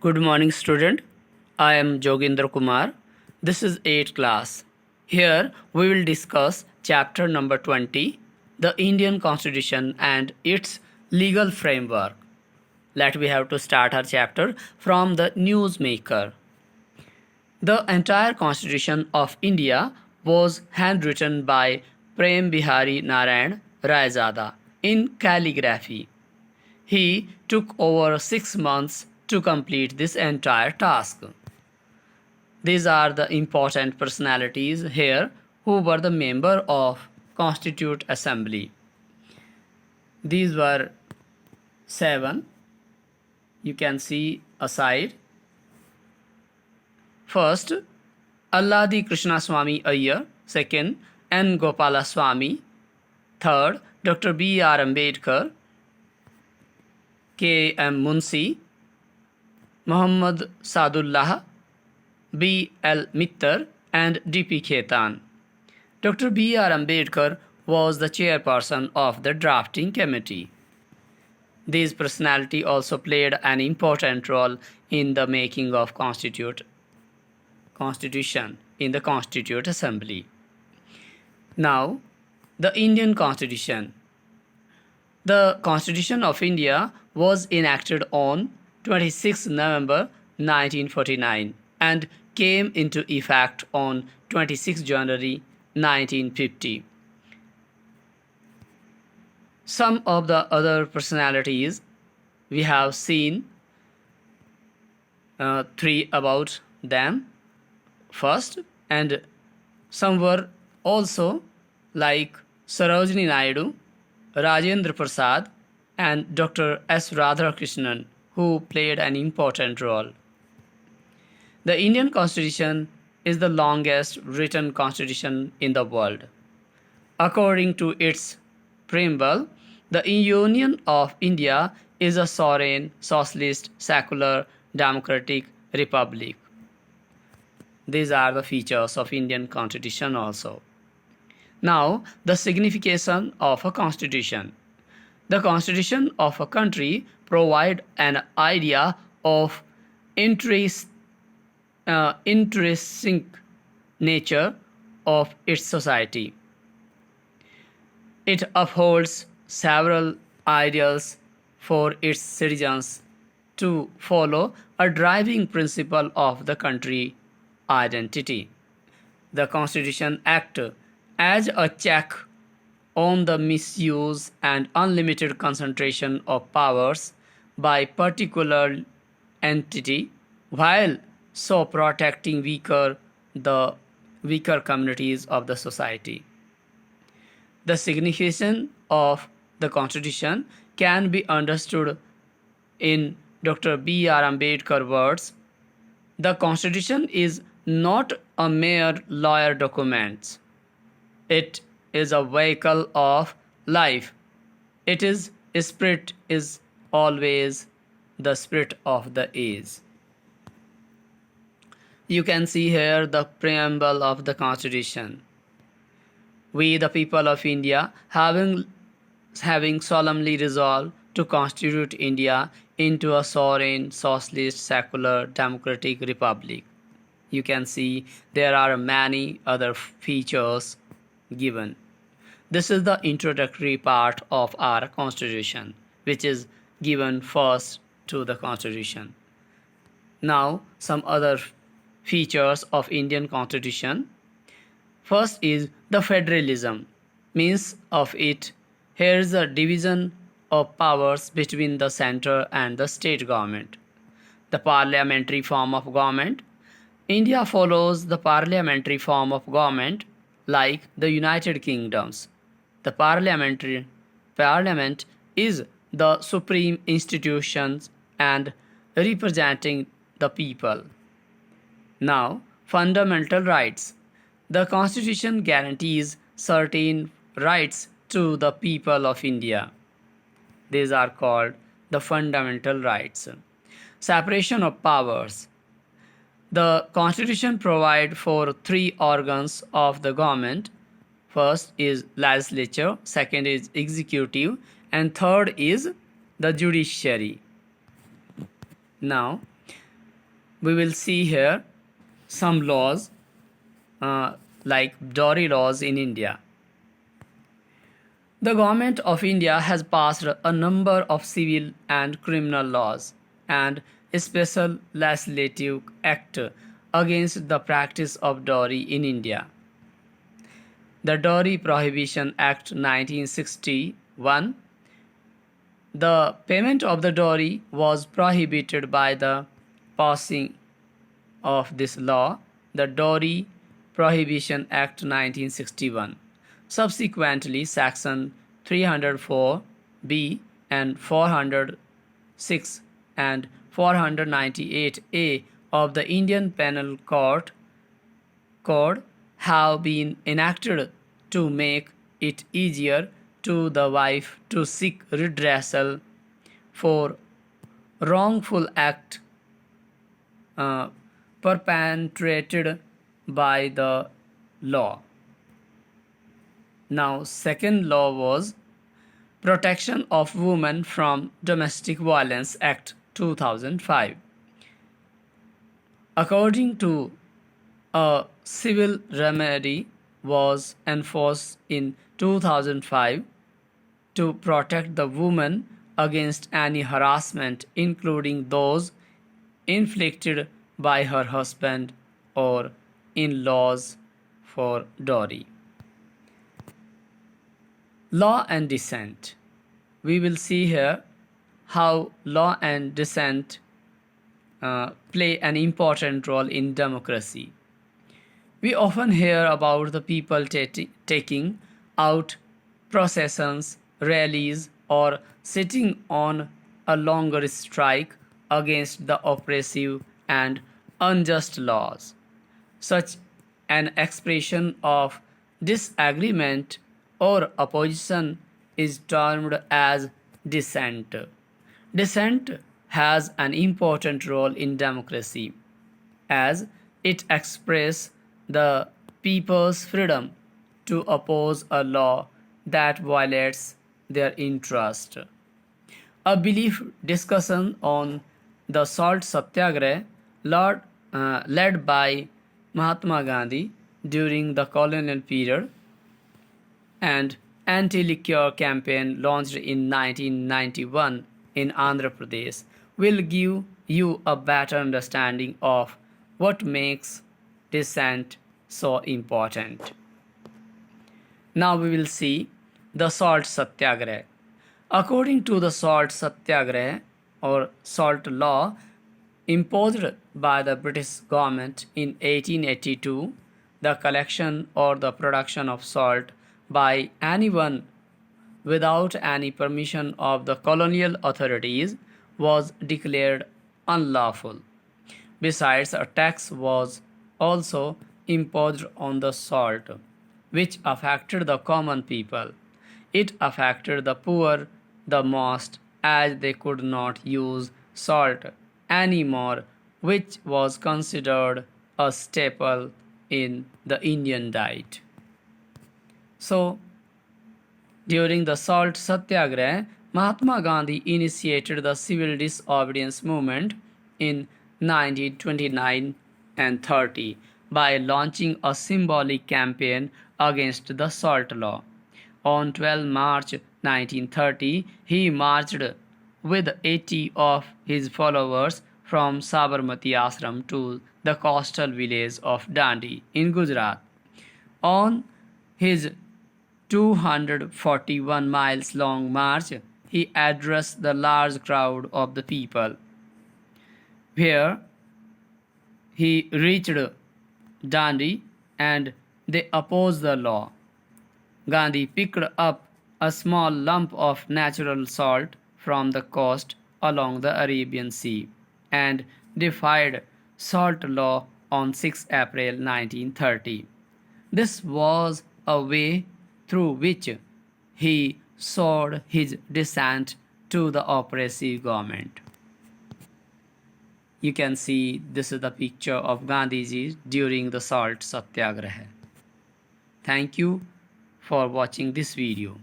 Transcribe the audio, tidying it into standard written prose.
Good morning, student. I am Joginder Kumar. This is 8th class. Here we will discuss chapter number 20, the Indian Constitution and its legal framework. We have to start our chapter from the newsmaker. The entire Constitution of India was handwritten by Prem Bihari Narayan Raizada in calligraphy. He took over 6 months to complete this entire task. These are the important personalities here who were the member of Constituent Assembly. These were 7. You can see aside. First, Alladi Krishna Swami Iyer. Second, N. Gopala Swami. Third, Dr. B. R. Ambedkar. K. M. Munshi, Muhammad Sadullah, B. L. Mittar, and D. P. Khetan. Dr. B. R. Ambedkar was the chairperson of the drafting committee. These personality also played an important role in the making of Constitution in the Constituent Assembly. Now, the Indian Constitution. The Constitution of India was enacted on 26 November 1949 and came into effect on 26 January 1950. Some of the other personalities we have seen 3 about them first, and some were also like Sarojini Naidu, Rajendra Prasad, and Dr. S. Radhakrishnan, who played an important role. The Indian Constitution is the longest written constitution in the world. According to its preamble, the Union of India is a sovereign, socialist, secular, democratic republic. These are the features of Indian Constitution also. Now, the signification of a constitution. The constitution of a country provides an idea of intrinsic nature of its society. It upholds several ideals for its citizens to follow, a driving principle of the country identity. The Constitution acts as a check on the misuse and unlimited concentration of powers by particular entity, while so protecting the weaker communities of the society. The significance of the Constitution can be understood in Dr. B. R. Ambedkar words. The Constitution is not a mere lawyer document. It is a vehicle of life. Its spirit is always the spirit of the age. You can see here the preamble of the Constitution. We, the people of India, having solemnly resolved to constitute India into a sovereign, socialist, secular, democratic republic. You can see there are many other features given. This is the introductory part of our Constitution, which is given first to the Constitution. Now, some other features of Indian Constitution. First is the federalism, means of it. Here is a division of powers between the center and the state government. The parliamentary form of government. India follows the parliamentary form of government like the United Kingdoms. The parliament is the supreme institution and representing the people. Now, fundamental rights. The Constitution guarantees certain rights to the people of India. These are called the fundamental rights. Separation of powers. The Constitution provides for 3 organs of the government. First is legislature, second is executive, and third is the judiciary. Now, we will see here some laws like dowry laws in India. The Government of India has passed a number of civil and criminal laws and a special legislative act against the practice of dowry in India. The Dowry Prohibition Act 1961. The payment of the dowry was prohibited by the passing of this law, the Dowry Prohibition Act 1961. Subsequently, Section 304B and 406 and 498A of the Indian Penal Code have been enacted to make it easier to the wife to seek redressal for wrongful act perpetrated by the law. Now, second law was Protection of Women from Domestic Violence Act 2005. According to a civil remedy was enforced in 2005 to protect the woman against any harassment, including those inflicted by her husband or in-laws for dowry. Law and dissent. We will see here how law and dissent play an important role in democracy. We often hear about the people taking out processions, rallies, or sitting on a longer strike against the oppressive and unjust laws. Such an expression of disagreement or opposition is termed as dissent. Dissent has an important role in democracy as it expresses the people's freedom to oppose a law that violates their interest. A brief discussion on the salt satyagraha led by Mahatma Gandhi during the colonial period and anti-liquor campaign launched in 1991 in Andhra Pradesh will give you a better understanding of what makes dissent so important. Now we will see the salt satyagraha. According to the salt satyagraha or salt law imposed by the British government in 1882, the collection or the production of salt by anyone without any permission of the colonial authorities was declared unlawful. Besides, a tax was also imposed on the salt, which affected the common people. It affected the poor the most as they could not use salt anymore, which was considered a staple in the Indian diet. So, during the salt satyagraha, Mahatma Gandhi initiated the civil disobedience movement in 1929 and 30 by launching a symbolic campaign against the salt law. On 12 March 1930, he marched with 80 of his followers from Sabarmati Ashram to the coastal village of Dandi in Gujarat. On his 241 miles long march, he addressed the large crowd of the people. Where he reached Dandi and they opposed the law. Gandhi picked up a small lump of natural salt from the coast along the Arabian Sea and defied salt law on 6 April 1930. This was a way through which he showed his dissent to the oppressive government. You can see this is the picture of Gandhiji during the salt satyagraha. Thank you for watching this video.